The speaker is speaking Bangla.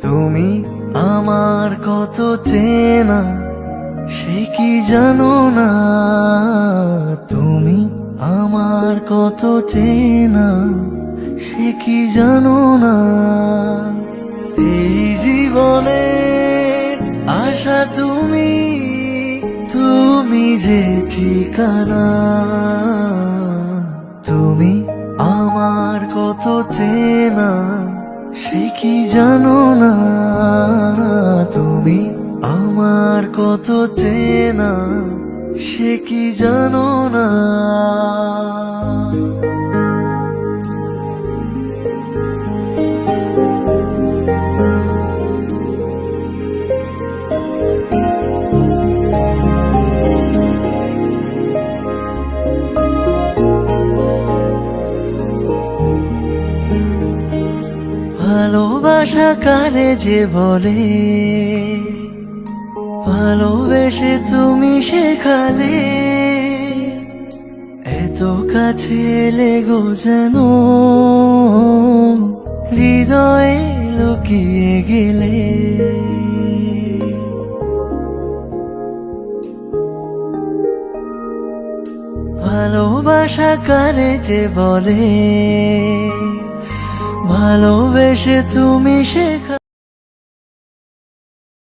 তুমি আমার কত চেনা সে কি জানো না, তুমি আমার কত চেনা সে কি জানো না। এই জীবনে আশা তুমি, তুমি যে ঠিকানা। তুমি আমার কত চেনা সে কি জানো না, তুমি আমার কত চেনা সে কি জানো না। ভালোবাসা কারে যে বলে, ভালোবেসে তুমি শেখালে, এত কাছে লেগো যেন হৃদয়ে লুকিয়ে গেলে। ভালোবাসা কারে যে বলে, ভালোবেসে তুমি শেখালে,